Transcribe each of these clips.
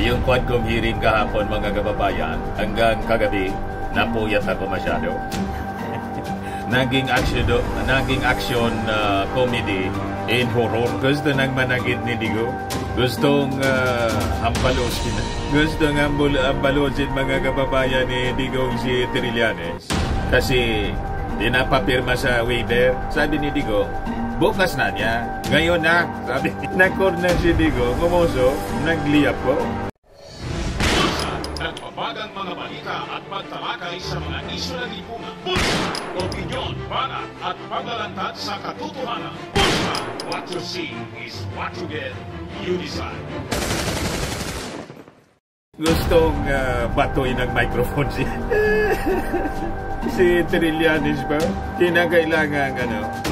Yung Quadcom hearing kahapon, mga kababayan, hanggang kagabi, napuyat ako masyado. naging action comedy and horror. Gusto nang managit ni Digo. Gustong hampalosin. Gustong hampalosin mga kababayan ni Digong si Trillanes. Kasi pinapapirma sa waiver. Sabi ni Digo, bukas na niya. Ngayon na. Sabi, nag-corner si Digo. Kumuso, nagliyap po. Nagpapagang mga balita at pagtalakay sa mga isyu na lipungan. Bulsa, opinyon, banat at paglalantad sa katotohanan. Bulsa, what you see is what you get. You decide. Gustong batuin ng microphone si Trillanes ba? Kinakailangan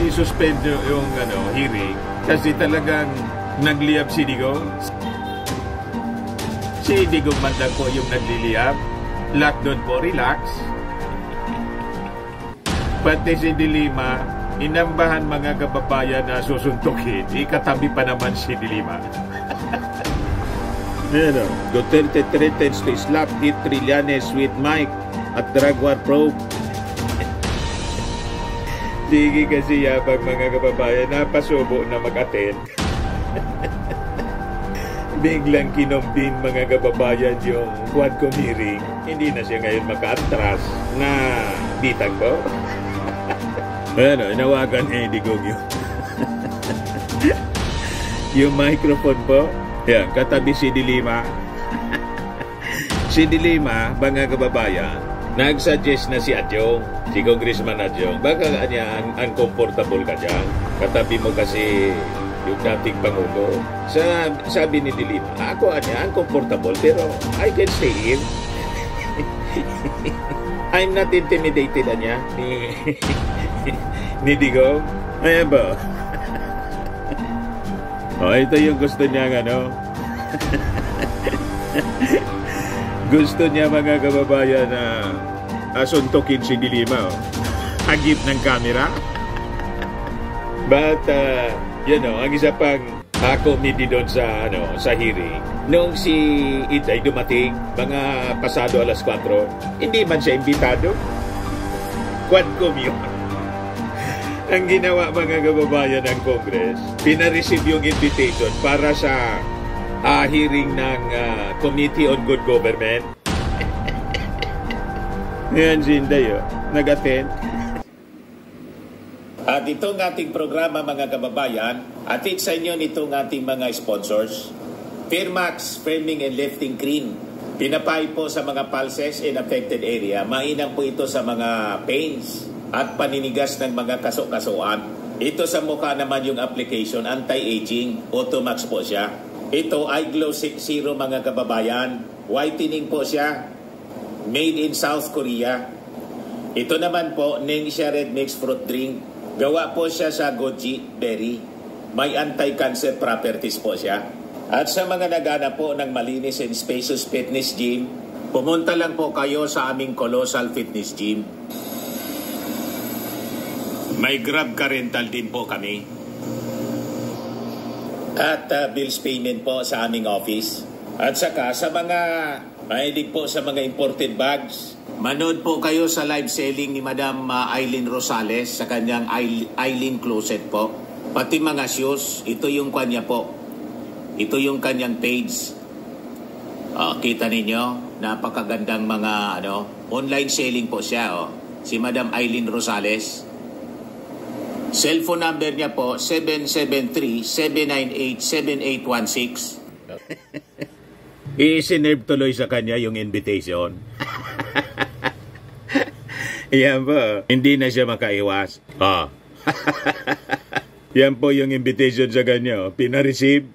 i-suspend yung hearing kasi talagang nagliyap si Digong. Si Digong Mandag po yung nagliliyap. Lockdown po, relax. Pati si Dilima, inambahan mga kababayan na susuntukin. Ikatabi pa naman si Dilima. Duterte threatens to slap hit Trillanes with mic at drug war probe. Sige kasi yabang mga kababayan, napasubo na mag-attend. Biglang kinombin mga kababayan yung Quadcom hearing. Hindi na siya ngayon maka-atras na bitag po. Inawagan Digong yung microphone po. Yan, katabi si Dilima. Si Dilima, mga kababayan, nag-suggest na si Adjong, si Congressman Adjong, baka kanya uncomfortable ka dyan. Katabi mo kasi yung dating Pangulo. Sabi ni Dilima, ako uncomfortable, pero I can stay here. I'm not intimidated ni Digong. Ayan ba? Ito yung gusto niya gusto niya mga kababayan na asuntukin si Dilima. Agip ng camera. But ang isa pang comedy doon sa hearing. Nung si Itay dumating, mga pasado alas 4, hindi man siya imbitado. Quadcom yun. Ang ginawa mga kababayan ng Congress, pinareceive yung invitation para sa hearing ng Committee on Good Government. Ngayon si Inday, nag-attend. At itong ating programa mga kababayan, atid sa inyo nitong ating mga sponsors. Firmax, Firming and Lifting Cream. Pinapay po sa mga pulses in affected area. Mainam po ito sa mga pains at paninigas ng mga kaso-kasuan. Ito sa mukha naman yung application, anti-aging, Automax po siya. Ito ay Glow 60 mga kababayan. Whitening po siya. Made in South Korea. Ito naman po, Ningxia Red Mix Fruit Drink. Gawa po siya sa goji berry. May anti-cancer properties po siya. At sa mga nagana po ng malinis and spacious fitness gym, pumunta lang po kayo sa aming Colossal Fitness Gym. May Grab car rental din po kami. At bills payment po sa aming office. At saka sa mga mahilig po sa mga imported bags, manood po kayo sa live selling ni Madam Aileen Rosales sa kanyang Aileen Closet po. Pati mga shoes, ito yung kanya po. Ito yung kanyang page. Kita ninyo, napakagandang mga online selling po siya. Si Madam Aileen Rosales. Cellphone number niya po, 773-798-7816. I-sinerve tuloy sa kanya yung invitation. Yan po. Hindi na siya makaiwas. Yan po yung invitation sa kanya. Pina-receive.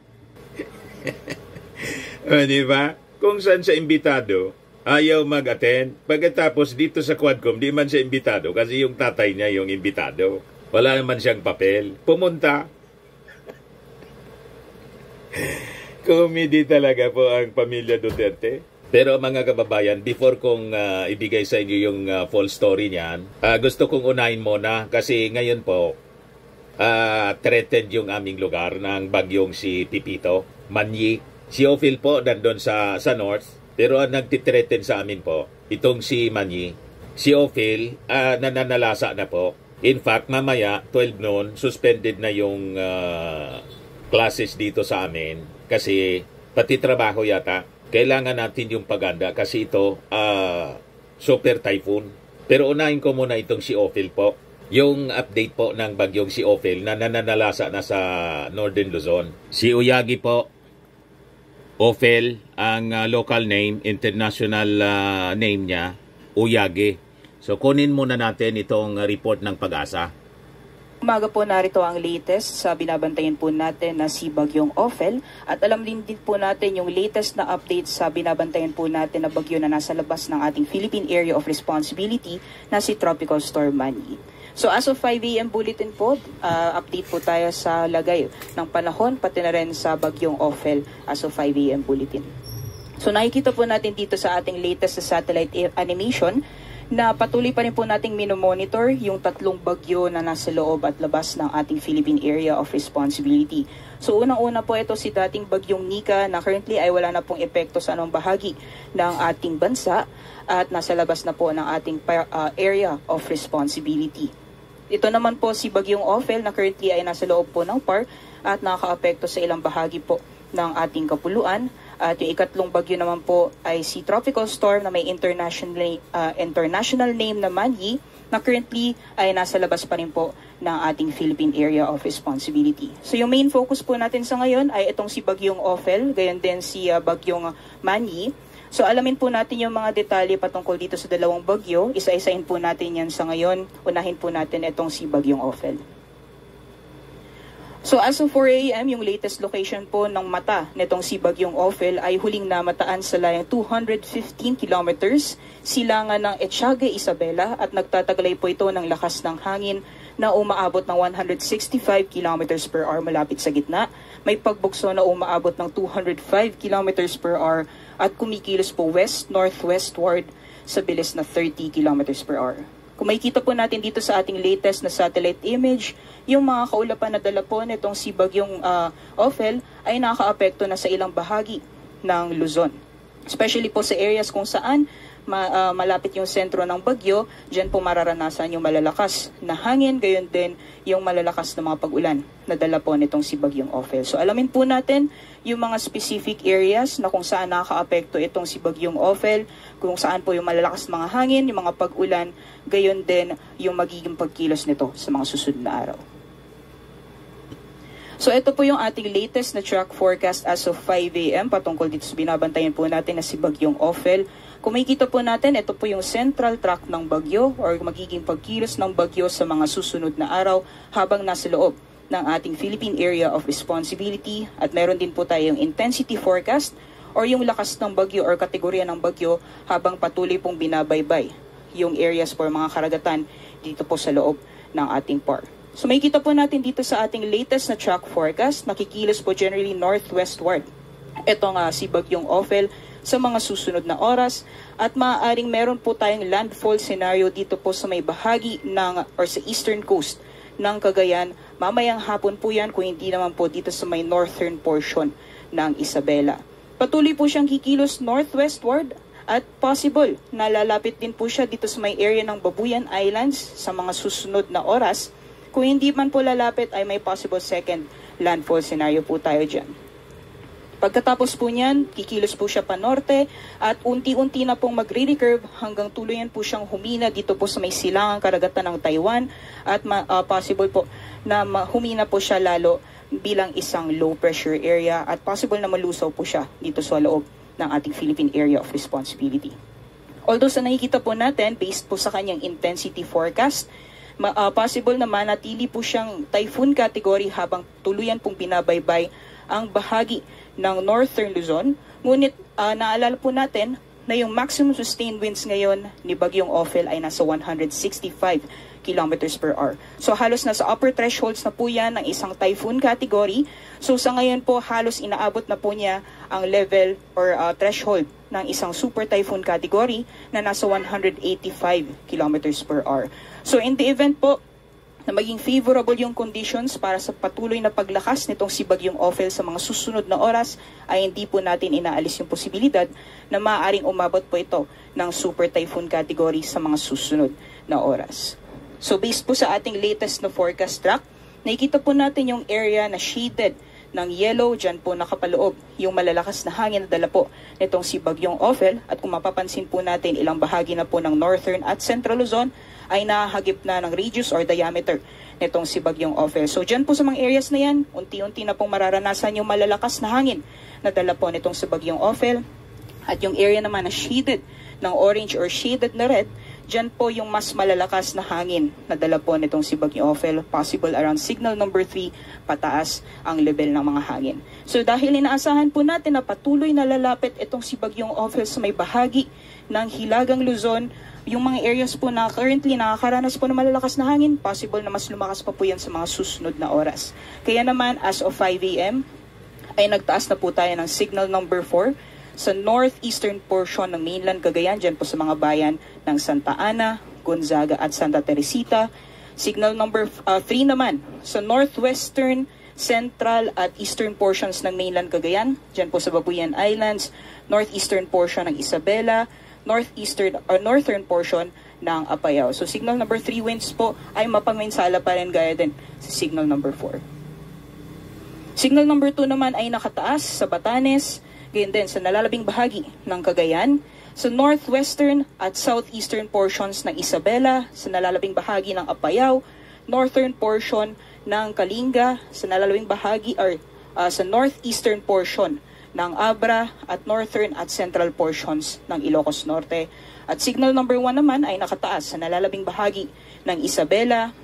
Di ba? Kung saan siya imbitado, ayaw mag-attend. Pagkatapos dito sa Quadcom, di man siya imbitado kasi yung tatay niya yung imbitado. Wala naman siyang papel. Pumunta. Comedy talaga po ang pamilya Duterte. Pero mga kababayan, before kong ibigay sa inyo yung full story niyan, gusto kong unahin muna kasi ngayon po, threatened yung aming lugar ng bagyong si Pipito, Manyi. Si Ophel po nandun sa north, pero ang nagtitreten sa amin po, itong si Manny, si Ophel, nananalasa na po. In fact, mamaya, 12 noon, suspended na yung classes dito sa amin kasi pati trabaho yata. Kailangan natin yung paganda kasi ito, super typhoon. Pero unahin ko muna itong si Ophel po. Yung update po ng bagyong si Ophel na nananalasa na sa Northern Luzon. Si Uyagi po, Ophel, ang local name, international name niya, Uyagi. So kunin muna natin itong report ng Pag-asa. Umaga po, narito ang latest sa binabantayan po natin na si Bagyong Ophel at alam din po natin yung latest na update sa binabantayan po natin na bagyo na nasa labas ng ating Philippine Area of Responsibility na si Tropical Storm Manny. So as of 5 a.m. bulletin po, update po tayo sa lagay ng panahon pati na rin sa Bagyong Ophel as of 5 a.m. bulletin. So nakikita po natin dito sa ating latest sa satellite animation na patuloy pa rin po nating minomonitor yung tatlong bagyo na nasa loob at labas ng ating Philippine Area of Responsibility. So unang-una po ito si dating bagyong Nika na currently ay wala na pong epekto sa anong bahagi ng ating bansa at nasa labas na po ng ating Area of Responsibility. Ito naman po si Bagyong Ophel na currently ay nasa loob po ng PAR at nakaka-apekto sa ilang bahagi po ng ating kapuluan. At yung ikatlong bagyo naman po ay si Tropical Storm na may international name na Manny na currently ay nasa labas pa rin po ng ating Philippine Area of Responsibility. So yung main focus po natin sa ngayon ay itong si Bagyong Ophel, gayon din si Bagyong Manny. So alamin po natin yung mga detalye patungkol dito sa dalawang bagyo. Isa-isahin po natin yan sa ngayon. Unahin po natin itong si Bagyong Ophel. So as of 4 a.m., yung latest location po ng mata nitong si Bagyong Ophel ay huling namataan sa layang 215 kilometers silangan ng Ethiaga, Isabela at nagtataglay po ito ng lakas ng hangin na umaabot ng 165 kilometers per hour malapit sa gitna. May pagbugso na umaabot ng 205 kilometers per hour at kumikilos po west-northwestward sa bilis na 30 kilometers per hour. Kung makikita po natin dito sa ating latest na satellite image, yung mga kaulapan na dala po nitong si Bagyong Ophel ay nakaka-apekto na sa ilang bahagi ng Luzon. Especially po sa areas kung saan malapit yung sentro ng bagyo, dyan po mararanasan yung malalakas na hangin, gayon din yung malalakas na mga pag-ulan na dala po nitong si Bagyong Ophel. So alamin po natin yung mga specific areas na kung saan nakaka-apekto itong si Bagyong Ophel, kung saan po yung malalakas mga hangin, yung mga pag-ulan, gayon din yung magiging pagkilos nito sa mga susunod na araw. So ito po yung ating latest na track forecast as of 5 a.m. patungkol dito sa binabantayan po natin na si Bagyong Ophel. Kung makikita po natin, ito po yung central track ng bagyo or magiging pagkilos ng bagyo sa mga susunod na araw habang nasa loob ng ating Philippine Area of Responsibility at meron din po tayong intensity forecast or yung lakas ng bagyo or kategorya ng bagyo habang patuloy pong binabaybay yung areas for mga karagatan dito po sa loob ng ating PAR. So makikita po natin dito sa ating latest na track forecast, nakikilos po generally northwestward. Ito nga si Bagyong Ophel sa mga susunod na oras at maaaring meron po tayong landfall scenario dito po sa may bahagi ng or sa eastern coast ng Cagayan. Mamayang hapon po yan kung hindi naman po dito sa may northern portion ng Isabela. Patuloy po siyang kikilos northwestward at possible na lalapit din po siya dito sa may area ng Babuyan Islands sa mga susunod na oras. Kung hindi man po lalapit ay may possible second landfall scenario po tayo dyan. Pagkatapos po niyan, kikilos po siya pa norte at unti-unti na pong magre-recurve hanggang tuluyan po siyang humina dito po sa may silangang karagatan ng Taiwan at possible po na humina po siya lalo bilang isang low pressure area at possible na malusaw po siya dito sa loob ng ating Philippine Area of Responsibility. Although sa nakikita po natin, based po sa kanyang intensity forecast, possible na manatili po siyang typhoon category habang tuluyan pong binabaybay ang bahagi ng Northern Luzon. Ngunit naalala po natin na yung maximum sustained winds ngayon ni Bagyong Ophel ay nasa 165 kilometers per hour. So halos nasa upper thresholds na po yan ng isang typhoon category. So sa ngayon po halos inaabot na po niya ang level or threshold ng isang super typhoon category na nasa 185 kilometers per hour. So in the event po na maging favorable yung conditions para sa patuloy na paglakas nitong si Bagyong Ophel sa mga susunod na oras, ay hindi po natin inaalis yung posibilidad na maaaring umabot po ito ng super typhoon category sa mga susunod na oras. So based po sa ating latest na forecast track, nakikita po natin yung area na shaded ng yellow, dyan po nakapaloob yung malalakas na hangin na dala po nitong si Bagyong Ophel. At kung mapapansin po natin, ilang bahagi na po ng northern at central Luzon ay nahagip na ng radius or diameter nitong si Bagyong Ophel. So dyan po sa mga areas na yan, unti-unti na pong mararanasan yung malalakas na hangin na dala po nitong si Bagyong Ophel. At yung area naman na shaded ng orange or shaded na red, dyan po yung mas malalakas na hangin na dala po nitong si Bagyong Ophel. Possible around signal number 3, pataas ang level ng mga hangin. So dahil inaasahan po natin na patuloy na lalapit itong si Bagyong Ophel sa may bahagi ng Hilagang Luzon, yung mga areas po na currently nakakaranas po ng malalakas na hangin, possible na mas lumakas pa po yan sa mga susunod na oras. Kaya naman, as of 5 a.m., ay nagtaas na po tayo ng signal number 4 sa northeastern portion ng mainland Cagayan, dyan po sa mga bayan ng Santa Ana, Gonzaga at Santa Teresita. Signal number 3 naman sa northwestern, central at eastern portions ng mainland Cagayan, dyan po sa Babuyan Islands, northeastern portion ng Isabela, northeastern or northern portion ng Apayao. So signal number 3 winds po ay mapaminsala pa rin gaya din sa signal number 4. Signal number 2 naman ay nakataas sa Batanes, gayon din sa nalalabing bahagi ng Cagayan, sa northwestern at southeastern portions ng Isabela, sa nalalabing bahagi ng Apayao, northern portion ng Kalinga, sa nalalabing bahagi or sa northeastern portion ng Abra at northern at central portions ng Ilocos Norte. At signal number 1 naman ay nakataas sa nalalabing bahagi ng Isabela,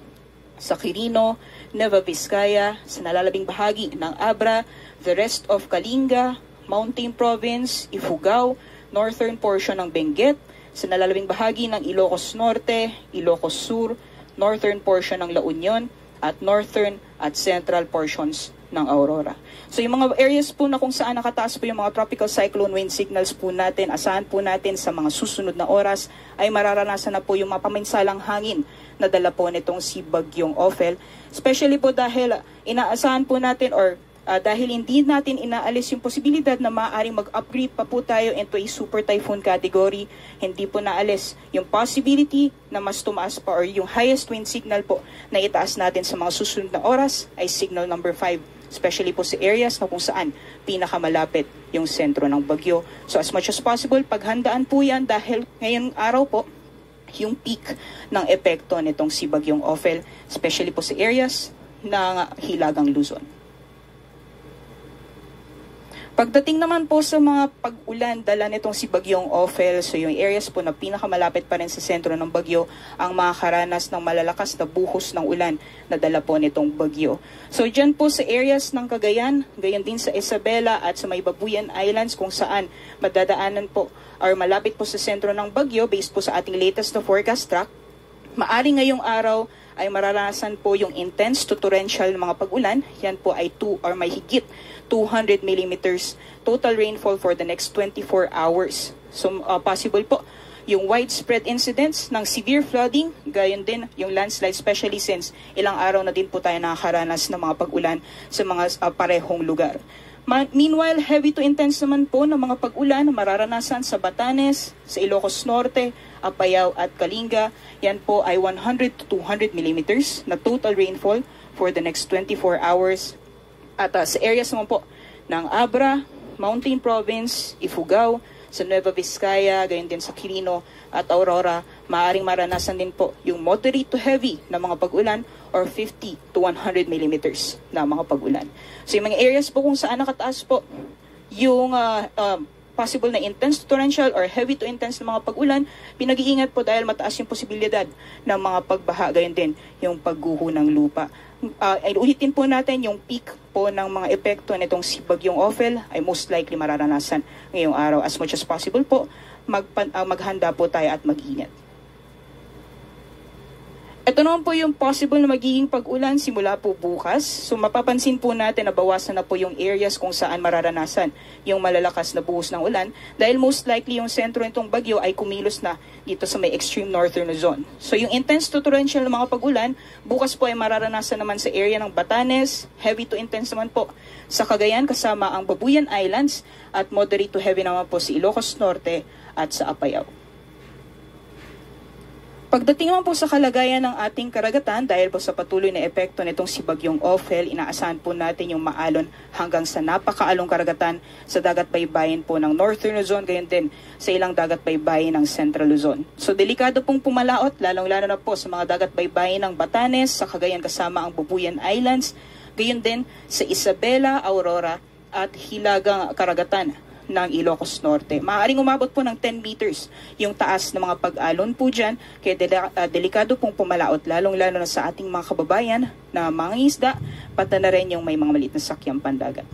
sa Quirino, Nueva Vizcaya, sa nalalabing bahagi ng Abra, the rest of Kalinga, Mountain Province, Ifugao, northern portion ng Benguet, sa nalalabing bahagi ng Ilocos Norte, Ilocos Sur, northern portion ng La Union, at northern at central portions ng Aurora. So yung mga areas po na kung saan nakataas po yung mga tropical cyclone wind signals po natin, asahan po natin sa mga susunod na oras ay mararanasan na po yung mapaminsalang hangin na dala po nitong si Bagyong Ophel. Especially po dahil inaasahan po natin or dahil hindi natin inaalis yung posibilidad na maaaring mag-upgrade pa po tayo into a super typhoon category, hindi po naalis yung possibility na mas tumaas pa or yung highest wind signal po na itaas natin sa mga susunod na oras ay signal number 5, especially po sa areas na kung saan pinakamalapit yung sentro ng bagyo. So as much as possible, paghandaan po yan dahil ngayong araw po, yung peak ng epekto nitong si Bagyong Ophel, especially po sa areas ng Hilagang Luzon. Pagdating naman po sa mga pag-ulan dala nitong si Bagyong Ophel, so yung areas po na pinakamalapit pa rin sa sentro ng bagyo ang makakaranas ng malalakas na buhos ng ulan na dala po nitong bagyo. So dyan po sa areas ng Cagayan, gayon din sa Isabela at sa may Babuyan Islands kung saan madadaanan po or malapit po sa sentro ng bagyo based po sa ating latest na forecast track, maaring ngayong araw ay mararanasan po yung intense to torrential na mga pag-ulan. Yan po ay 2 or may higit 200 millimeters total rainfall for the next 24 hours. So possible po yung widespread incidents ng severe flooding, gayon din yung landslide, especially since ilang araw na din po tayo nakakaranas ng mga pag-ulan sa mga parehong lugar. Meanwhile, heavy to intense naman po ng mga pag-ulan na mararanasan sa Batanes, sa Ilocos Norte, Apayao at Kalinga. Yan po ay 100 to 200 millimeters na total rainfall for the next 24 hours. At sa areas naman po ng Abra, Mountain Province, Ifugao, sa Nueva Vizcaya, gayon din sa Quirino at Aurora, maaaring maranasan din po yung moderate to heavy na mga pag-ulan or 50 to 100 millimeters na mga pag-ulan. So yung mga areas po kung saan nakataas po yung possible na intense to torrential or heavy to intense na mga pag-ulan, pinag-iingat po dahil mataas yung posibilidad ng mga pagbaha, gayon din yung pagguho ng lupa. Ay ulitin po natin yung peak po ng mga epekto nitong si Bagyong Ophel ay most likely mararanasan ngayong araw. As much as possible po, maghanda po tayo at mag-ingat. Ito naman po yung possible na magiging pag-ulan simula po bukas. So mapapansin po natin na bawasan na po yung areas kung saan mararanasan yung malalakas na buhos ng ulan dahil most likely yung sentro nitong bagyo ay kumilos na dito sa may extreme northern Luzon. So yung intense to torrential na mga pag-ulan, bukas po ay mararanasan naman sa area ng Batanes, heavy to intense naman po sa Cagayan kasama ang Babuyan Islands at moderate to heavy naman po sa Ilocos Norte at sa Apayao. Pagdating naman po sa kalagayan ng ating karagatan, dahil po sa patuloy na epekto nitong si Bagyong Ophel, inaasahan po natin yung maalon hanggang sa napakaalong karagatan sa dagat baybayin po ng Northern Luzon, gayon din sa ilang dagat baybayin ng Central Luzon. So delikado pong pumalaot, lalong-lalo na po sa mga dagat baybayin ng Batanes, sa Cagayan kasama ang Babuyan Islands, gayon din sa Isabela, Aurora at Hilagang Karagatan ng Ilocos Norte. Maaaring umabot po ng 10 meters yung taas ng mga pag-alon po dyan, kaya delikado pong pumalaot, lalong-lalo na sa ating mga kababayan na mga isda, pati na rin yung may mga maliit na sakyang pandagat.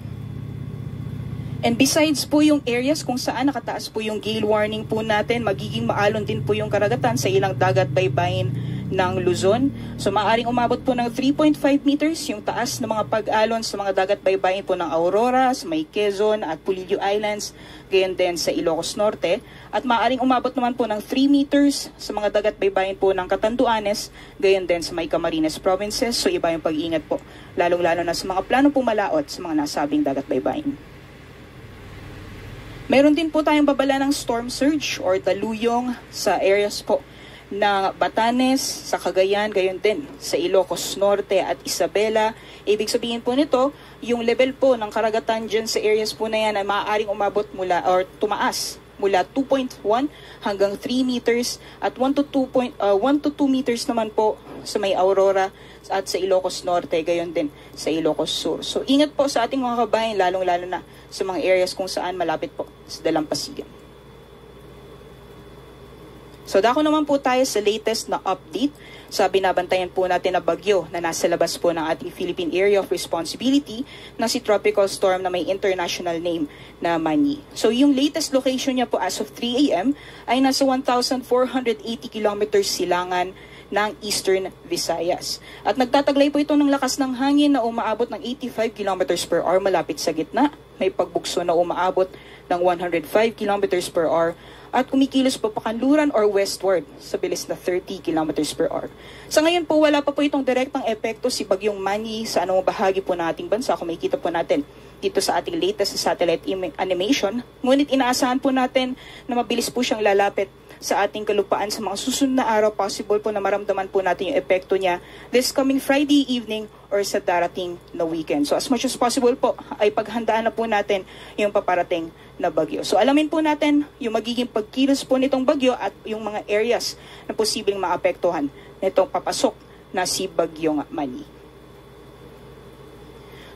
And besides po yung areas kung saan nakataas po yung gale warning po natin, magiging maalon din po yung karagatan sa ilang dagat baybayin ng Luzon. So maaaring umabot po ng 3.5 meters yung taas ng mga pag-alon sa mga dagat baybayin po ng Aurora, sa may Quezon at Pulilio Islands, gayon din sa Ilocos Norte. At maaaring umabot naman po ng 3 meters sa mga dagat baybayin po ng Catanduanes, gayon din sa may Camarines Provinces. So iba yung pag-iingat po, lalong-lalo na sa mga planong pumalaot sa mga nasabing dagat baybayin. Meron din po tayong babala ng storm surge or taluyong sa areas po ng Batanes, sa Cagayan, gayon din sa Ilocos Norte at Isabela. Ibig sabihin po nito, yung level po ng karagatan dyan sa areas po na yan ay maaaring umabot mula or tumaas mula 2.1 hanggang 3 meters at 1 to 2 meters naman po sa may Aurora at sa Ilocos Norte, gayon din sa Ilocos Sur. So ingat po sa ating mga kabayan, lalong-lalo na sa mga areas kung saan malapit po sa Dalampasigan. So dako naman po tayo sa latest na update sa binabantayan po natin na bagyo na nasa labas po ng ating Philippine Area of Responsibility na si Tropical Storm na may international name na Mani. So yung latest location niya po as of 3 a.m. ay nasa 1,480 kilometers silangan ng Eastern Visayas. At nagtataglay po ito ng lakas ng hangin na umaabot ng 85 kilometers per hour malapit sa gitna. May pagbugso na umaabot ng 105 kilometers per hour at kumikilos po pakanluran or westward sa bilis na 30 kilometers per hour. Sa ngayon po, wala pa po itong direktang epekto si Bagyong Mani sa anumang bahagi po ng ating bansa. Kung makikita po natin dito sa ating latest satellite animation. Ngunit inaasahan po natin na mabilis po siyang lalapit sa ating kalupaan sa mga susunod na araw. Possible po na maramdaman po natin yung epekto niya this coming Friday evening or sa darating na weekend. So as much as possible po ay paghandaan na po natin yung paparating na bagyo. So alamin po natin yung magiging pagkilos po nitong bagyo at yung mga areas na posibleng maapektuhan nitong papasok na si Bagyong Mani.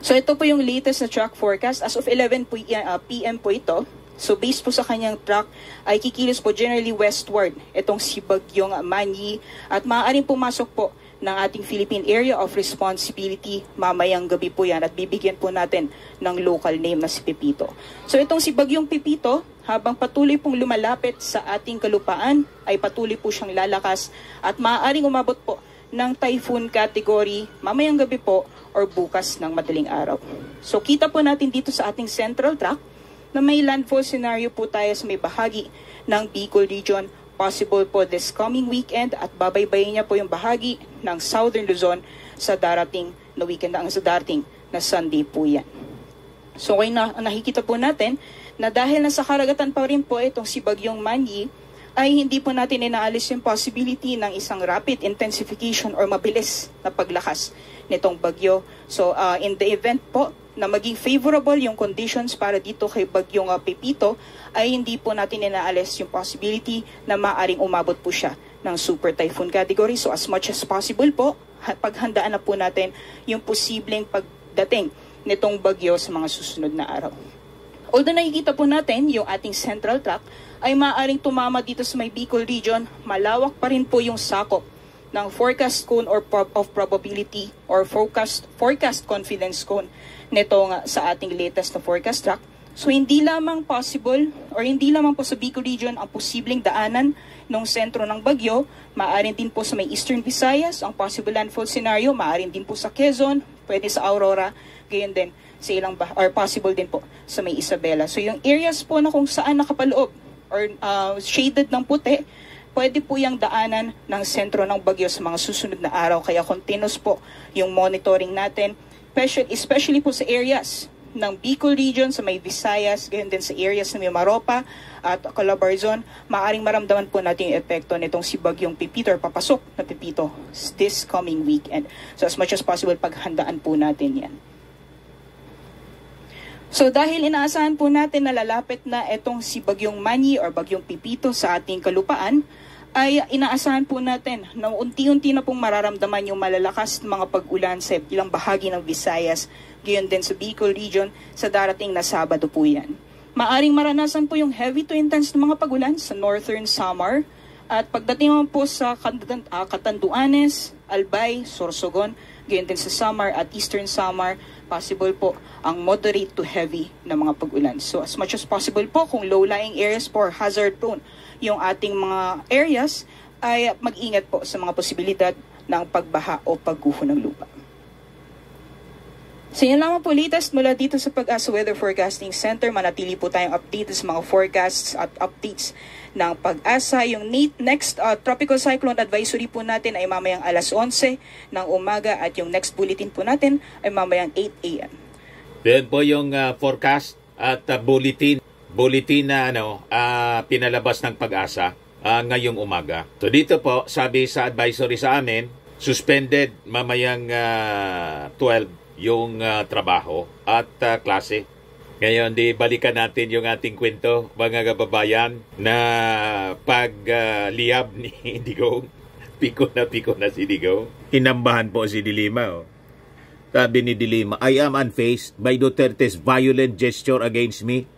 So ito po yung latest na track forecast. As of 11 p.m. po ito. So based po sa kanyang track ay kikilos po generally westward itong si Bagyong Mani at maaaring pumasok po ng ating Philippine Area of Responsibility mamayang gabi po yan at bibigyan po natin ng local name na si Pepito. So itong si Bagyong Pepito, habang patuloy pong lumalapit sa ating kalupaan ay patuloy po siyang lalakas at maaaring umabot po ng typhoon category mamayang gabi po or bukas ng madaling araw. So kita po natin dito sa ating central track na may landfall scenario po tayo sa may bahagi ng Bicol Region. Possible po this coming weekend at babaybayin niya po yung bahagi ng Southern Luzon sa darating na weekend ang sa darating na Sunday po yan. So ngayon nakikita po natin na dahil nasa karagatan pa rin po itong si Bagyong Mani ay hindi po natin inaalis yung possibility ng isang rapid intensification or mabilis na paglakas nitong bagyo. So in the event po na maging favorable yung conditions para dito kay Bagyong Pepito, ay hindi po natin inaalis yung possibility na maaring umabot po siya ng super typhoon category. So as much as possible po, paghandaan na po natin yung posibleng pagdating nitong bagyo sa mga susunod na araw. Although nakikita po natin yung ating central track ay maaaring tumama dito sa may Bicol Region, malawak pa rin po yung sakop ng forecast cone or of probability or forecast confidence cone nitong sa ating latest na forecast track. So hindi lamang possible or hindi lamang po sa Bicol Region ang posibleng daanan ng sentro ng bagyo, maaaring din po sa may Eastern Visayas ang possible landfall scenario, maaaring din po sa Quezon, pwede sa Aurora, gayon din sa ilang or possible din po sa may Isabela. So yung areas po na kung saan nakapaloob or shaded ng puti, pwede po yung daanan ng sentro ng bagyo sa mga susunod na araw. Kaya continuous po yung monitoring natin, especially po sa areas ng Bicol Region, sa may Visayas, ganyan din sa areas ng Mimaropa at Calabarzon, maaaring maramdaman po natin yung epekto nitong si Bagyong Pipito or papasok na Pipito this coming weekend. So as much as possible, paghandaan po natin yan. So dahil inaasahan po natin na lalapit na itong si Bagyong Manny or Bagyong Pipito sa ating kalupaan, ay inaasahan po natin na unti-unti na pong mararamdaman yung malalakas na mga pag-ulan sa ilang bahagi ng Visayas, gayon din sa Bicol Region sa darating na Sabado po yan. Maaring maranasan po yung heavy to intense na mga pag-ulan sa Northern Samar at pagdating naman po sa Catanduanes, Albay, Sorsogon, gayon din sa Samar at Eastern Samar, possible po ang moderate to heavy na mga pag-ulan. So as much as possible po kung low-lying areas po or hazard prone yung ating mga areas, ay mag-ingat po sa mga posibilidad ng pagbaha o pagguho ng lupa. So yan lamang po latest mula dito sa Pag-asa Weather Forecasting Center. Manatili po tayong updated sa mga forecasts at updates ng Pag-asa. Yung next tropical cyclone advisory po natin ay mamayang alas 11 ng umaga at yung next bulletin po natin ay mamayang 8 a.m. Yan po yung forecast at bulletin na pinalabas ng Pag-asa ngayong umaga. So dito po, sabi sa advisory sa amin, suspended mamayang 12 yung trabaho at klase. Ngayon, balikan natin yung ating kwento, mga kababayan, na pagliyab ni Digong. Piko na si Digong. Hinambahan po si Dilima. Oh. Sabi ni Dilima, I am unfazed by Duterte's violent gesture against me.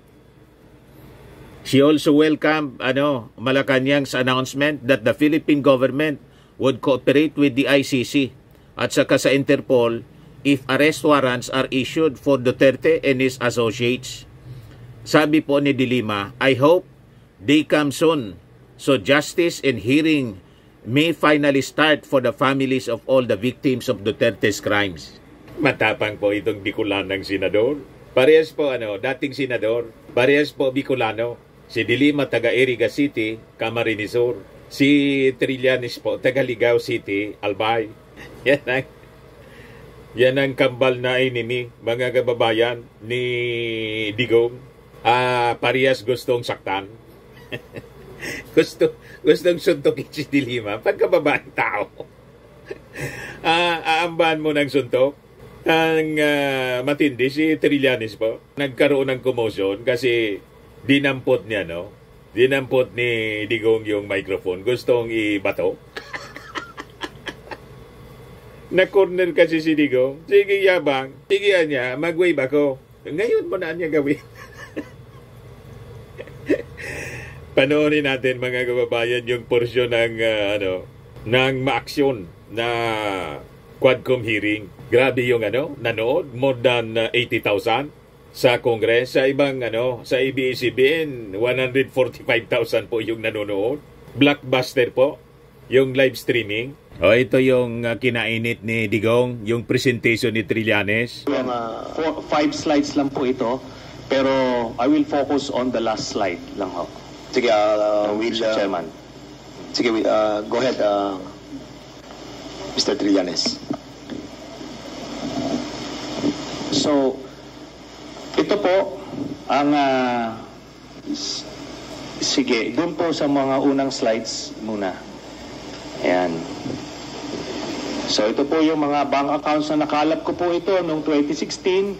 She also welcomed Malacanang's announcement that the Philippine government would cooperate with the ICC at saka sa Interpol if arrest warrants are issued for Duterte and his associates. Sabi po ni Dilima, I hope they come soon so justice and hearing may finally start for the families of all the victims of Duterte's crimes. Matapang po itong Bicolanang senador. Parehas po dating senador. Parehas po Bicolano. Si Dilima taga Iriga City, Camarinesor. Si Trillanes po taga Ligao City, Albay. Yan ang kambal na enemy, mga kababayan, ni Digong. Parehas gustong saktan. Gustong suntokin si Dilima. Pagkababaeng tao. Aambahan mo ng suntok. Ang matindi, si Trillanes po. Nagkaroon ng commotion kasi dinampot niya, Dinampot ni Digong yung microphone. Gustong ibato. Na-corner kasi si Digong. Sige yabang. Sige niya, mag-wave ako. Ngayon mo na niya gawin. Panoorin natin mga kababayan yung porsyon ng ng maaksyon na Quadcom hearing. Grabe yung nanood, more than 80,000 sa Congress. Sa ibang sa ABS-CBN 145,000 po yung nanonood. Blockbuster po yung live streaming. Ito yung kinainit ni Digong, yung presentation ni Trillanes. 5 slides lang po ito, pero I will focus on the last slide lang ho. Sige, Mr. Chairman. Sige, go ahead, Mr. Trillanes. So, ito po ang sige, doon po sa mga unang slides muna. Ayan. So ito po yung mga bank accounts na nakalap ko po ito noong 2016.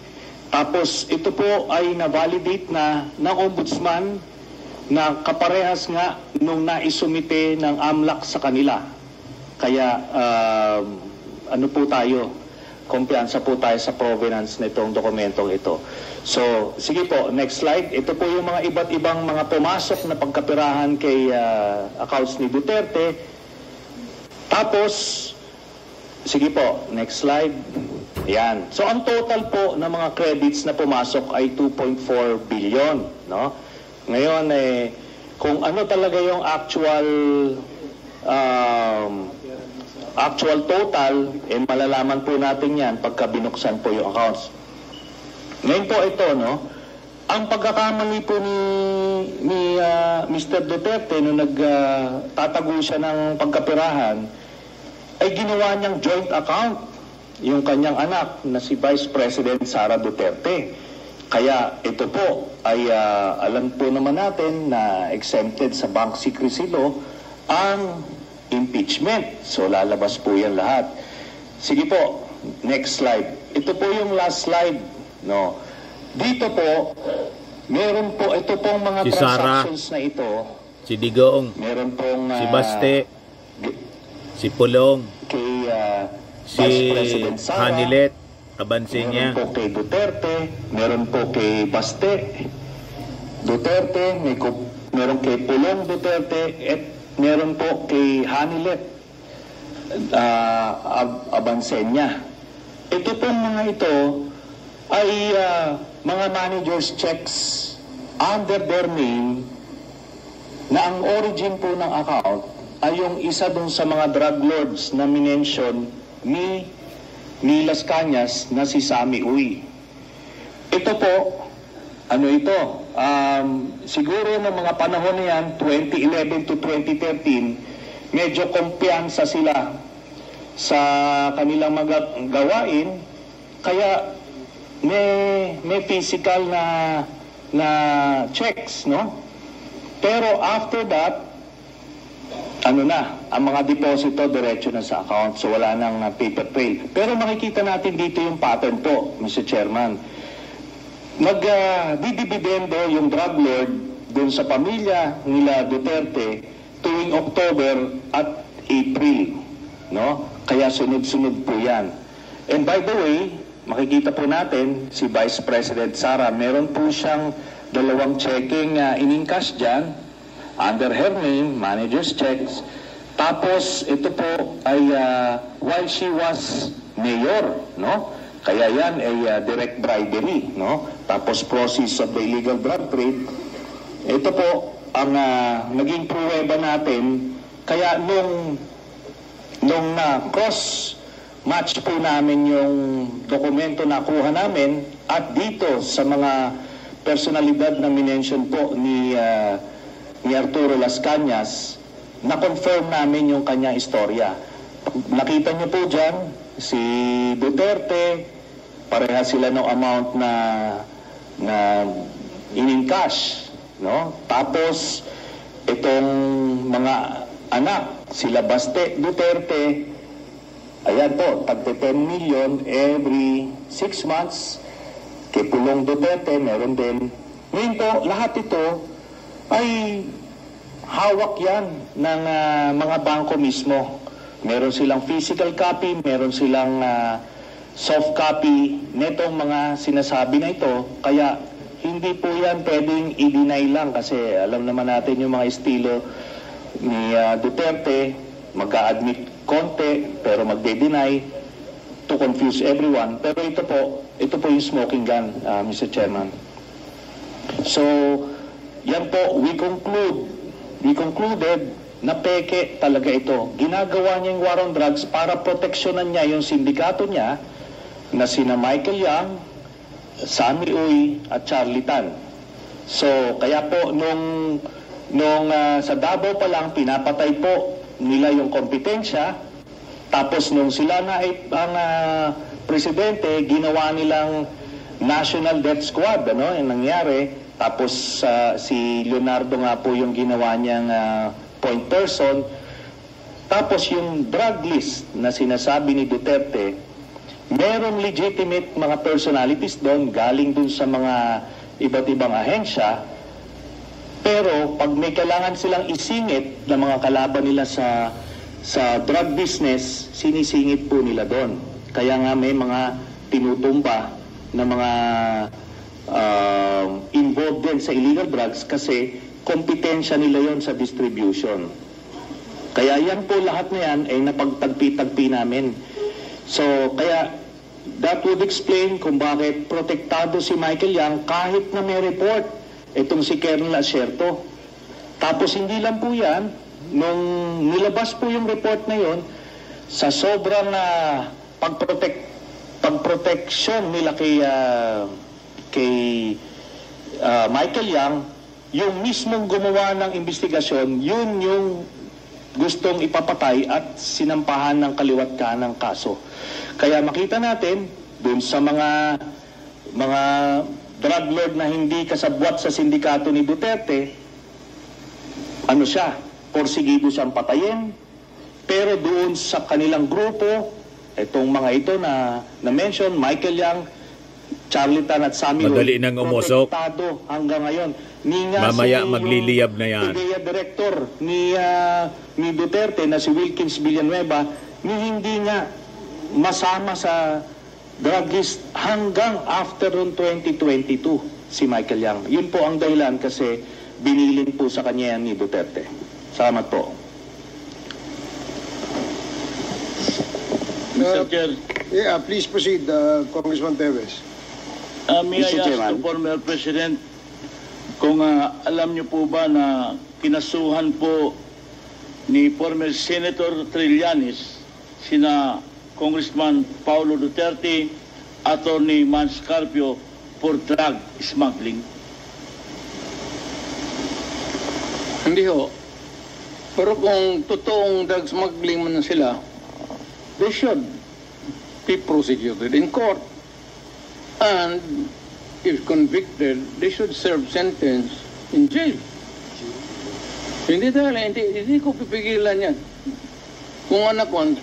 Tapos ito po ay na-validate na ng ombudsman na kaparehas nga nung naisumite ng AMLAC sa kanila. Kaya ano po tayo, kumpiyansa po tayo sa provenance nitong dokumentong ito. So sige po, next slide. Ito po yung mga iba't ibang mga pumasok na pagkapirahan kay accounts ni Duterte. Tapos, sige po, next slide. Yan. So ang total po ng mga credits na pumasok ay 2.4 billion, no? Ngayon kung ano talaga yung actual total, malalaman po natin yan pagka binuksan po yung accounts. Ngayon po ito, no? Ang pagkakamali po ni Mr. Duterte nung nagtatago siya ng pagkapirahan ay ginawa niyang joint account yung kanyang anak na si Vice President Sara Duterte. Kaya ito po ay alam po naman natin na exempted sa bank secrecy law ang impeachment. So lalabas po yan lahat. Sige po, next slide. Ito po yung last slide, no? Dito po, meron po ito pong mga si transactions Sara, na ito. Si Digong, meron pong si Baste, si Pulong, kay si Vice President Sara, Hanilet, Abansenya. meron po kay Duterte, meron po kay Baste Duterte, meron kay Pulong Duterte, at meron po kay Hanilet Abansenya. Ito pong mga ito ay mga managers checks under their name na ang origin po ng account ay yung isa dun sa mga drug lords na minention ni Las Cañas na si Sammy Uy. Ito po, ano ito? Siguro ng mga panahon na yan, 2011 to 2013, medyo kumpiyansa sila sa kanilang mga gawain, kaya may physical na checks, no? Pero after that, ang mga deposito diretso na sa account, so wala nang paper trail. Pero makikita natin dito yung pattern po, Mr. Chairman. Magdidibidendo yung drug lord dun sa pamilya nila Duterte tuwing October at April, no? Kaya sunod-sunod po yan. And by the way, makikita po natin si Vice President Sara, meron po siyang 2 checking in-encash dyan under her name, manager's checks. Tapos ito po ay while she was mayor, no? Kaya yan ay direct bribery, no? Tapos process of the illegal drug trade. Ito po ang naging pruweba natin. Kaya nung cross match po namin yung dokumento na kuha namin at dito sa mga personalidad na minention po ni Arturo Las Cañas, na-confirm namin yung kanyang istorya. Nakita niyo po dyan, si Duterte, pareha sila ng amount na in-encash, no? Tapos, itong mga anak, sila Baste Duterte, ayan po, tagte 10 million every 6 months. Kay Pulong Duterte, meron din. Ngayon po, lahat ito ay hawak yan ng mga bangko mismo. Meron silang physical copy, meron silang soft copy netong mga sinasabi na ito. Kaya hindi po yan pwedeng i-deny lang kasi alam naman natin yung mga estilo ni Duterte, mag-a-admit konti pero magde-deny to confuse everyone. Pero ito po yung smoking gun, Mr. Chairman. So, yan po, we concluded na peke talaga ito. Ginagawa niya yung war on drugs para proteksyonan niya yung sindikato niya na sina Michael Yang, Sammy Uy at Charlie Tan. So, kaya po nung sa Davao pa lang pinapatay po nila yung kompetensya. Tapos nung sila na ang presidente, ginawa nilang National Death Squad, yung nangyari. Tapos si Leonardo nga po yung ginawa niyang point person. Tapos yung drug list na sinasabi ni Duterte, merong legitimate mga personalities doon, galing dun sa mga iba't ibang ahensya. Pero pag may kailangan silang isingit na mga kalaban nila sa drug business, sinisingit po nila doon. Kaya nga may mga tinutumba na mga involved din sa illegal drugs kasi kompetensya nila yon sa distribution. Kaya yan po lahat na yan ay napagtagpi-tagpi namin. So kaya that would explain kung bakit protektado si Michael Yang kahit na may report itong si Colonel Asierto. Tapos hindi lang po yan, nung nilabas po yung report na yon, sa sobrang pagproteksyon nila kay Michael Yang, yung mismong gumawa ng investigasyon, yun yung gustong ipapatay at sinampahan ng kaliwat kanang kaso. Kaya makita natin dun sa mga drug lord na hindi kasabwat sa sindikato ni Duterte, ano siya, porsigido siyang patayin, pero doon sa kanilang grupo, itong mga ito na mention, Michael Yang, Charlie Tan at Sammy madali nang umusok hanggang ngayon. Mamaya magliliyab na yan. PDEA director ni Duterte na si Wilkins Villanueva, hindi nga masama sa druggist hanggang after 2022 si Michael Yang. Yun po ang dahilan kasi binilin po sa kanya yan ni Duterte. Salamat po. Mr. Chair. Yeah, please proceed, Congressman Teves. May I ask the former President kung alam niyo po ba na kinasuhan po ni former Senator Trillanes sina Congressman Paulo Duterte, Attorney Mans Carpio for drug smuggling? Hindi ho. Pero kung totoong drug smuggling man sila, they should be prosecuted in court. And if convicted, they should serve sentence in jail. Hindi ko pipigilan yan.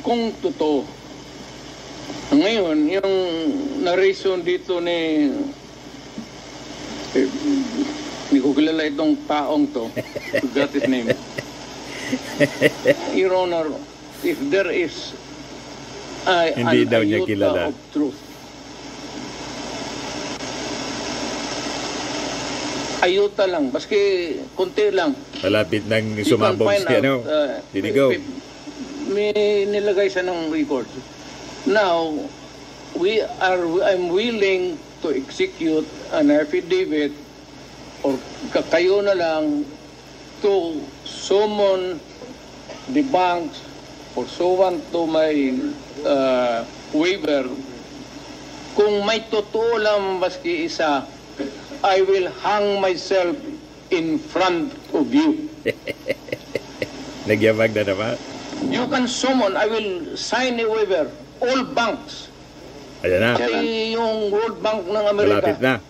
Kung totoo. Ngayon, yung narration dito ni hindi ko kilala itong taong to. Forgot his name. Your Honor, if there is hindi daw niya kilala of truth, ayuta lang, baski konti lang. Malapit nang sumabog si Dinigaw. May nilagay siya ng record. Now, I'm willing to execute an affidavit or kayo na lang to summon the banks or so on to my waiver. Kung may totoo lang maski isa, I will hang myself in front of you. Nagyabag na naman. You can summon, I will sign a waiver. All banks. Ayan na. Pati yung World Bank ng Amerika. Malapit na.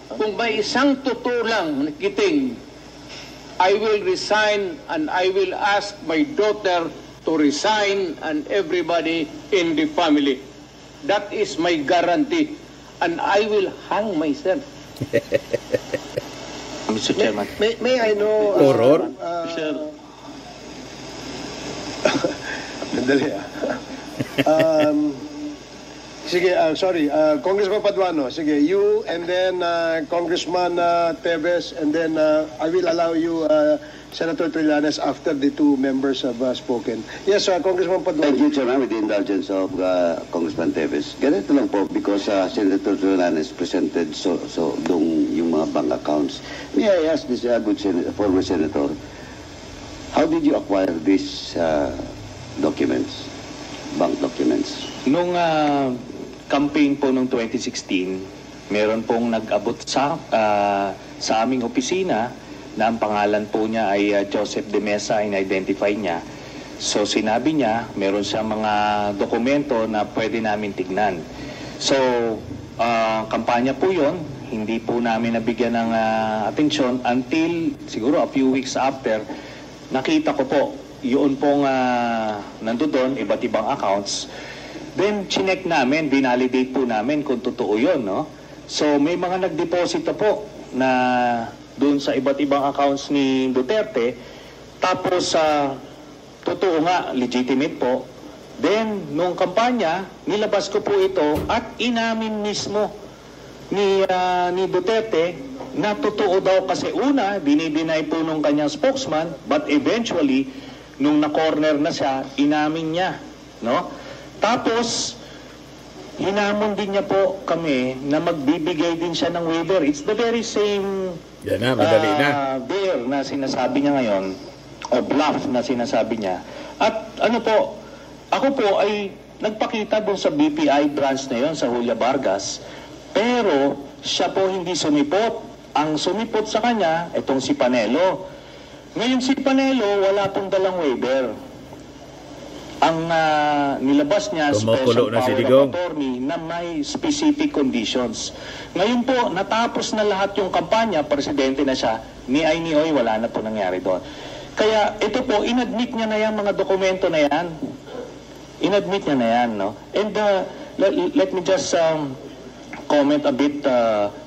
Kung may isang totoo lang nakiting, I will resign and I will ask my daughter to resign and everybody in the family. That is my guarantee. And I will hang myself. Mr. Chairman. May I know... Horror? Mandali sige, sorry, Congressman Paduano, sige, you and then Congressman Teves, and then I will allow you, Senator Trillanes, after the two members have spoken. Yes, Congressman Paduano. Thank you, Chairman, with the indulgence of Congressman Teves. Ganito lang po, because Senator Trillanes presented yung mga bank accounts. May I ask this good former Senator, how did you acquire these documents, bank documents? Nung campaign po noong 2016, meron pong nag-abot sa aming opisina na ang pangalan po niya ay Joseph De Mesa, in-identify niya. So sinabi niya, meron siya mga dokumento na pwede namin tignan. So kampanya po yon, hindi po namin nabigyan ng atensyon until siguro a few weeks after, nakita ko po, yun pong nandoon, iba't ibang accounts. Then, chinek namin, binalidate po namin kung totoo yun, no? So, may mga nagdeposito po na doon sa iba't ibang accounts ni Duterte. Tapos, totoo nga, legitimate po. Then, nung kampanya, nilabas ko po ito at inamin mismo ni Duterte na totoo daw kasi una, dinideny po nung kanyang spokesman, but eventually, nung na-corner na siya, inamin niya, no? Tapos, hinamon din niya po kami na magbibigay din siya ng waiver. It's the very same Yan na, madali na. dare na sinasabi niya ngayon, o bluff na sinasabi niya. At ano po, ako po ay nagpakita doon sa BPI branch na yon sa Julia Vargas, pero siya po hindi sumipot. Ang sumipot sa kanya, itong si Panelo. Ngayon si Panelo, wala pong dalang waiver. Ang nilabas niya, Tumukulo special na si power Digong. of attorney na may specific conditions. Ngayon po, natapos na lahat yung kampanya, presidente na siya, ni ay ni oy, wala na po nangyari doon. Kaya ito po, inadmit niya na yan, mga dokumento na yan. Inadmit niya na yan, no? And let me just comment a bit,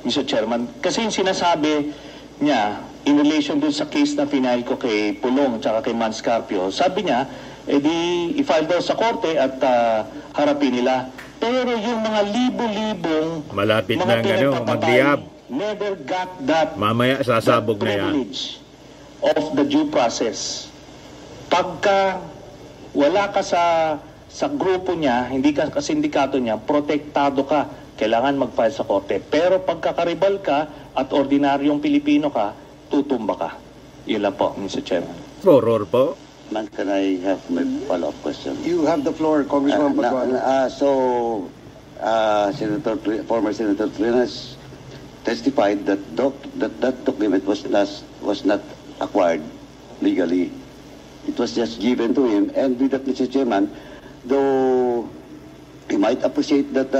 Mr. Chairman. Kasi yung sinasabi niya, in relation dun sa case na final ko kay Pulong at kay Mans Carpio, sabi niya, edi i-file daw sa korte at harapin nila. Pero yung mga libo-libong Malapit mga na magliyab. never got that Mamaya sasabog na yan. privilege of the due process. Pagka wala ka sa grupo niya, hindi ka sa sindikato niya, protektado ka. Kailangan mag-file sa korte. Pero pagkakaribal ka at ordinaryong Pilipino ka, tutumba ka. Yun lang po, Mr. Chairman. Horror po. Man, can I have my follow-up question? You have the floor, Congressman Paduano. Former Senator Trillanes testified that that document was not acquired legally. It was just given to him. And with that, Mr. Chairman, though he might appreciate that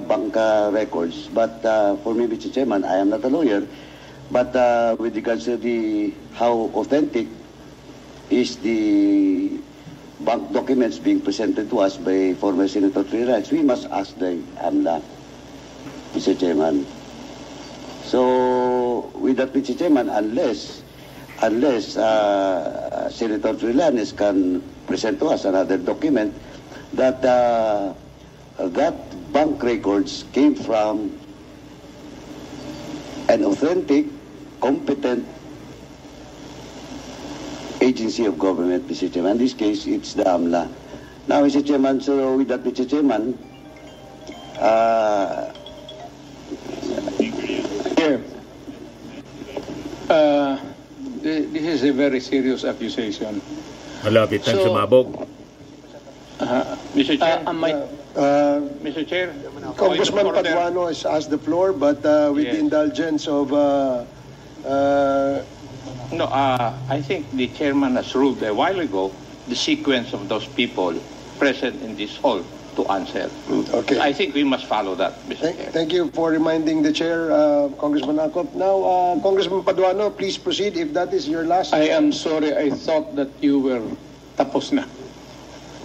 bank records, but for me, Mr. Chairman, I am not a lawyer. But with regards to how authentic is the bank documents being presented to us by former Senator Trillanes, we must ask the AMLA, Mr. Chairman. So with that, Mr. Chairman, unless Senator Trillanes can present to us another document that bank records came from an authentic, competent agency of government, Mr. Chairman. In this case, it's the AMLA. Now, Mr. Chairman, so with that, Mr. Chairman, this is a very serious accusation. Malapit nang sumabog. Mr. Chair, Mr. Chair, Congressman Paduano has asked the floor, but with the indulgence of... No, I think the chairman has ruled a while ago the sequence of those people present in this hall to answer. Okay. I think we must follow that, Mr. Chair. Thank you for reminding the chair, Congressman Acop. Now, Congressman Paduano, please proceed if that is your last. I am sorry, I thought that you were tapos na.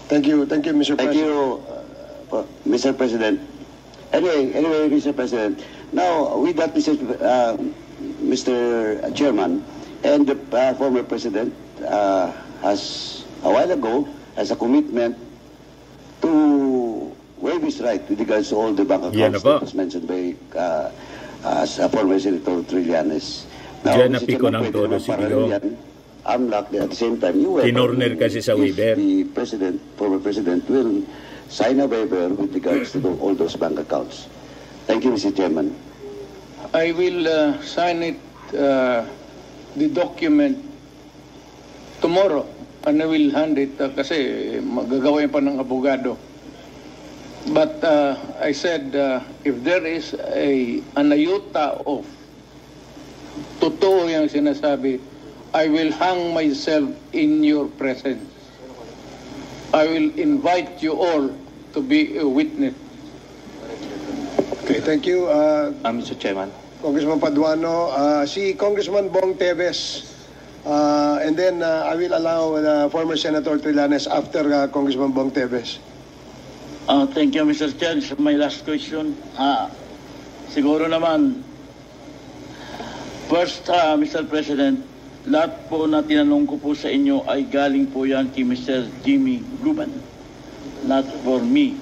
Thank you, Mr. thank President. you, Mr. President. Anyway, Mr. President. Now, with that, Mr. Chairman, and the former President has a while ago has a commitment to waive his right with regards to all the bank accounts that was mentioned by former Senator Trillanes. Now, Diyan napiko ng todo si Digong. At the same time, you Kinorner kasi sa waiver. The former President will sign a waiver with regards to all those bank accounts. Thank you, Mr. Chairman. I will sign it, the document, tomorrow, and I will hand it kasi magagawin pa ng abogado. But I said, if there is an iota of totoo yung sinasabi, I will hang myself in your presence. I will invite you all to be a witness. Okay, thank you, Mr. Chairman. Congressman Paduano. Si Congressman Bong Teves, and then I will allow former Senator Trillanes after Congressman Bong Teves. Thank you, Mr. Chair. This is my last question. Siguro naman, first, Mr. President, lahat po na tinanong ko po sa inyo ay galing po yan kay Mr. Jimmy Luban. Not for me.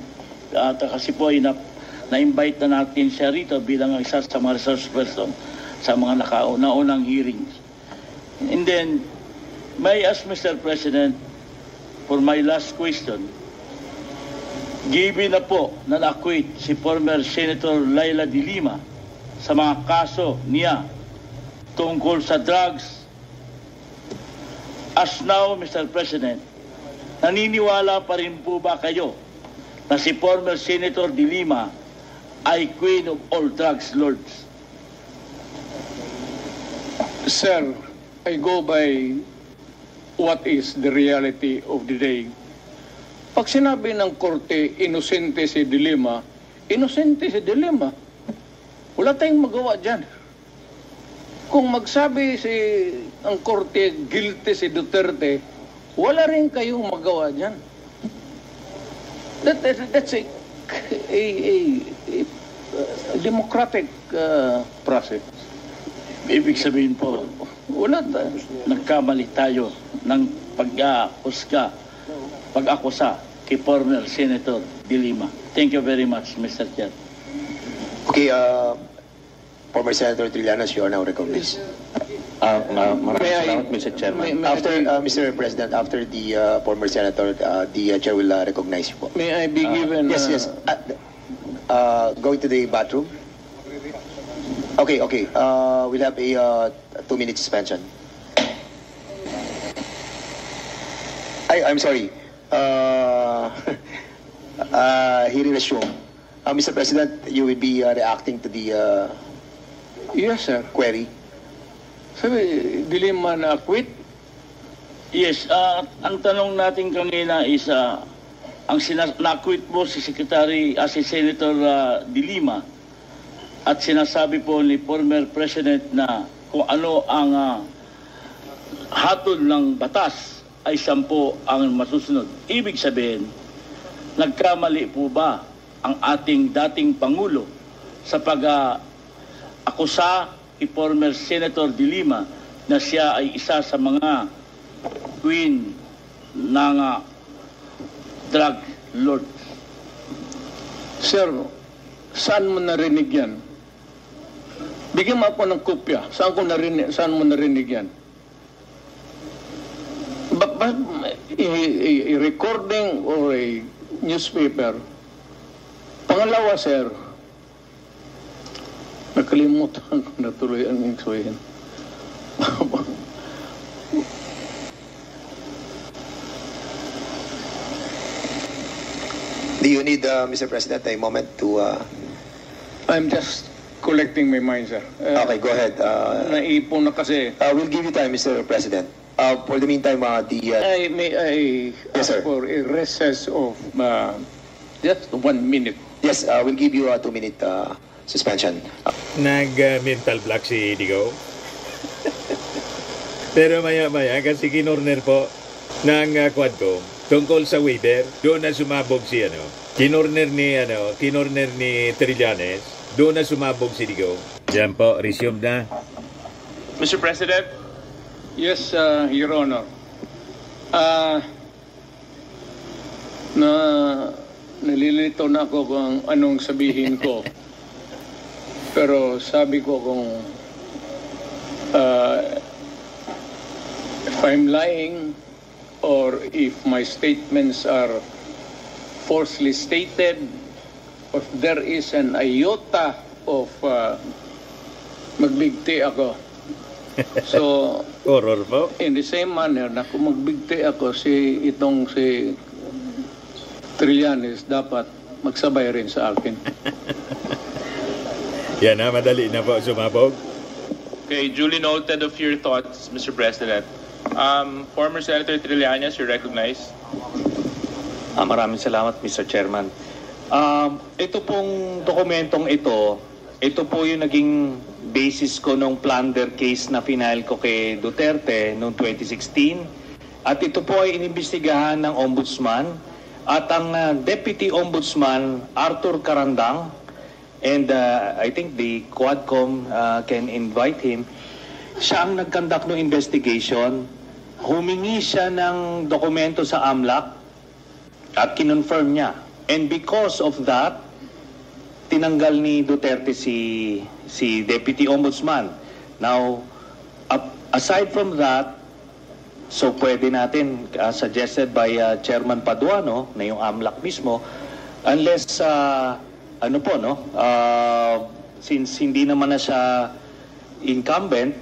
Kasi po ay na-invite na natin siya rito bilang isa sa mga resource person sa mga naunang hearings. And then, may I ask Mr. President, for my last question, given na po na na-acquit si former Senator Laila de Lima sa mga kaso niya tungkol sa drugs. As now, Mr. President, naniniwala pa rin po ba kayo na si former Senator de Lima ay queen of all drugs lords? Sir, I go by what is the reality of the day. Pag sinabi ng korte, inosente si de Lima, inosente si de Lima. Wala tayong magawa dyan. Kung magsabi ang korte, guilty si Duterte, wala rin kayong magawa dyan. That's a democratic process. Ibig sabihin po, nagkamali tayo ng pag-akusa kay former Senator de Lima. Thank you very much, Mr. Chair. Okay, former Senator Trillanes, you are now recognized. Mr. Chairman. Mr. President, after the former Senator, the Chair will recognize you po. May I be given... Yes. Going to the bathroom. Okay. We'll have a 2-minute suspension. I'm sorry. Hearing resumed. Mr. President, you will be reacting to the yes, sir. Query. Sabi, de Lima na-acquit? Yes, ang tanong natin kanina is ang na-acquit po si si Senator de Lima at sinasabi po ni former President na kung ano ang hatol ng batas ay 10 ang masusunod. Ibig sabihin, nagkamali po ba ang ating dating Pangulo sa pag-akusa kay former Senator de Lima na siya ay isa sa mga queen ng drug lord? Sir, saan mo narinig yan? Bigyan mo ako ng kopya. Saan mo narinig yan? A recording or a newspaper. Pangalawa, sir, nakalimutan ko na tuloy ang sabihin. Do you need, Mr. President, a moment to... I'm just collecting my mind, sir. Okay, go ahead. Naipon na kasi. We'll give you time, Mr. President. For the meantime, May I yes, ask for a recess of just 1 minute? Yes, we'll give you a 2-minute suspension. Nag-mental block si Digo. Pero maya-maya, kasi kinorner po ng Quadcom tungkol sa waiver, doon na sumabog si kinorner ni Trillanes, doon na sumabog si Digo. Diyan po, resume na. Mr. President? Yes, Your Honor. Nalilito na ako kung anong sabihin ko. Pero sabi ko kung if I'm lying or if my statements are falsely stated, or if there is an iota of magbigti ako. So, horror po. In the same manner na kung magbigti ako si Trillanes, dapat magsabay rin sa akin. Yan na, madali na po sumabog. Okay, duly noted of your thoughts, Mr. President. Former Senator Trillanes, you're recognized. Maraming salamat, Mr. Chairman. Ito pong dokumentong ito po yung naging basis ko nung plunder case na final ko kay Duterte noong 2016. At ito po ay inimbestigahan ng Ombudsman at ang Deputy Ombudsman Arthur Carandang, and I think the Quadcom can invite him. Siya ang nag-conduct ng investigation. Humingi siya ng dokumento sa AMLAC at kinonfirm niya. And because of that, tinanggal ni Duterte si Deputy Ombudsman. Now, aside from that, so pwede natin, suggested by Chairman Paduano, na yung AMLAC mismo, Unless, ano po, no? Since hindi naman na siya incumbent,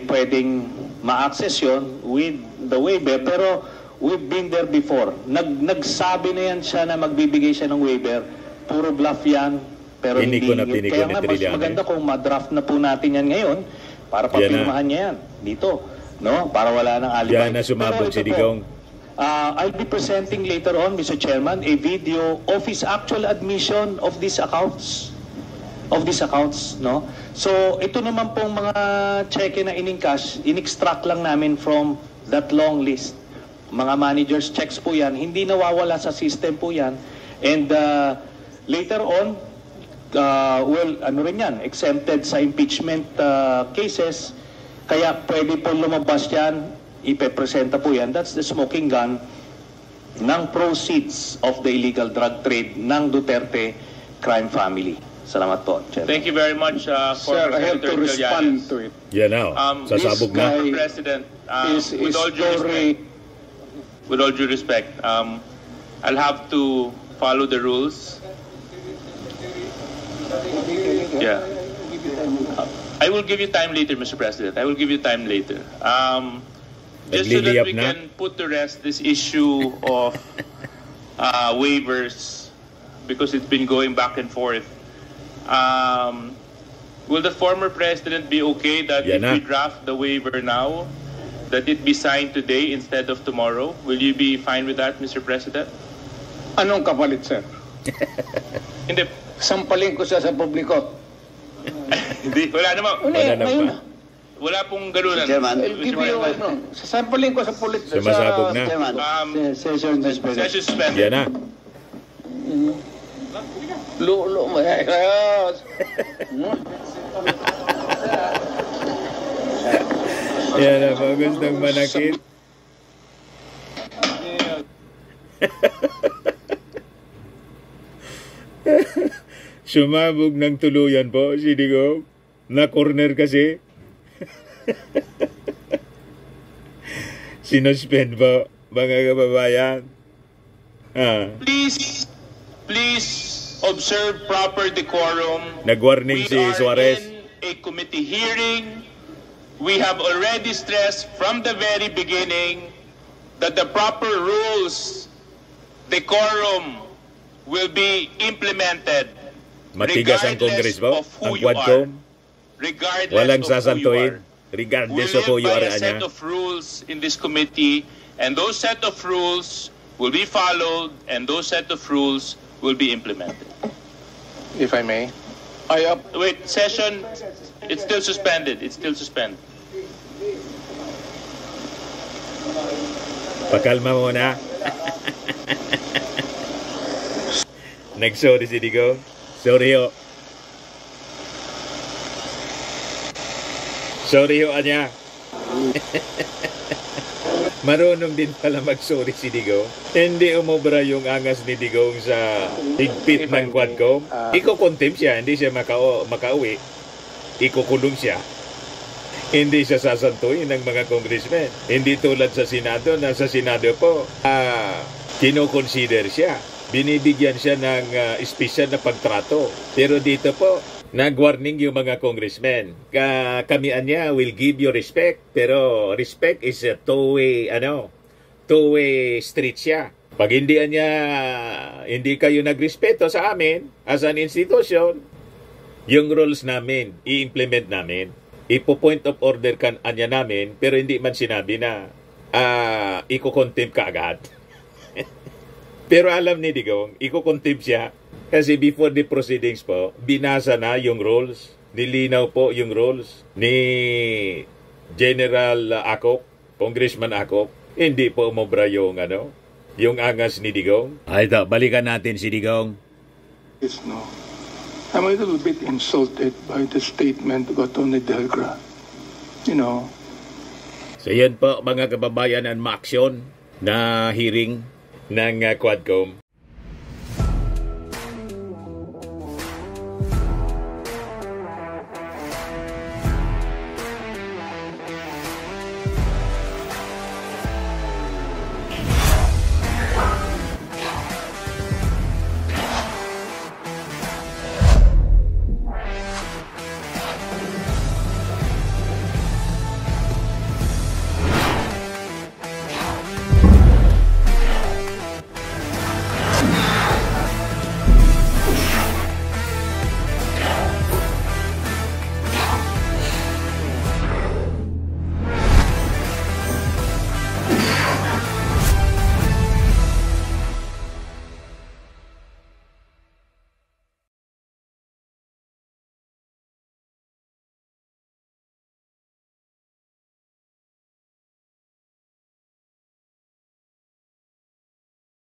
pwedeng ma-access yun with the waiver. Pero we've been there before. Nagsabi na yan siya na magbibigay siya ng waiver. Puro bluff yan. Pero hindi. Kaya nga mas maganda kung ma-draft na po natin yan ngayon para papirmahan niya yan dito. No? Para wala nang alibay. Yan na sumabog si Digong. I'll be presenting later on, Mr. Chairman, a video of his actual admission of these accounts. No? So, ito naman pong mga cheque na in-encash, in-extract lang namin from that long list. Mga managers' checks po yan, hindi nawawala sa system po yan. And later on, ano rin yan, exempted sa impeachment cases, kaya pwede po lumabas yan, ipepresenta po yan. That's the smoking gun ng proceeds of the illegal drug trade ng Duterte crime family. Salamat po, Chairman. Thank you very much, Sir, I have to respond to it. Yeah, now, sasabog na. Mr. President, with all due respect, I'll have to follow the rules. Yeah. I will give you time later, Mr. President. I will give you time later. Just so that we can put to rest this issue of waivers, because it's been going back and forth. Will the former president be okay that if we draft the waiver now, that it be signed today instead of tomorrow? Will you be fine with that, Mr. President? Anong kapalit, sir? Hindi. Sampalin ko siya sa publiko. Hindi. Wala naman. Wala pong ganunan. Chairman. Sasampalin ko sa pulit. Sumasabog na. Session suspended. Yan na. Lulo mo. Yan na, gustong manakit. Sumabog ng tuluyan po si Digong. Na-corner kasi. Sinuspend po, mga kababayan. Please observe proper decorum. Nag-warning si Suarez. We are in a committee hearing. We have already stressed from the very beginning that the proper rules, decorum, will be implemented. Matigas ang Congress po, ang Quadcom. Walang sasantuin. Regardless of who you are. We live by a set of rules in this committee, and those set of rules will be followed, and those set of rules will be implemented. If I may. Wait, session, it's still suspended. It's still suspended. Pakalma muna. Nag-sorry si Digong. Sorry ho. Sorry ho, Anya. Marunong din pala mag-sorry si Digong. Hindi umobra yung angas ni Digong sa higpit ng Quadcom. Iko-contempt siya, hindi siya makauwi. Ikukulong siya. Hindi siya sasantuin ng mga congressmen. Hindi tulad sa Senado na sa Senado po, kino-consider siya. Binibigyan siya ng espesyal na pagtrato. Pero dito po, nag-warning yung mga congressmen. Kamian niya will give you respect, pero respect is a two-way street siya. Pag hindi kayo nagrespeto sa amin as an institution, yung rules namin, i-implement namin. Ipo-point of order anya namin, pero hindi man sinabi na iko-contempt ka agad. Pero alam ni Digong, iko-contempt siya. Kasi before the proceedings po, binasa na yung rules. Nilinaw po yung rules ni General Acop, Congressman Acop. Hindi po umobra yung angas ni Digong. Ay, balikan natin si Digong. Yes, no. I'm a little bit insulted by the statement of Atty. Delgra. You know. So yan po mga kababayan ang maaksyon na hearing ng Quadcom.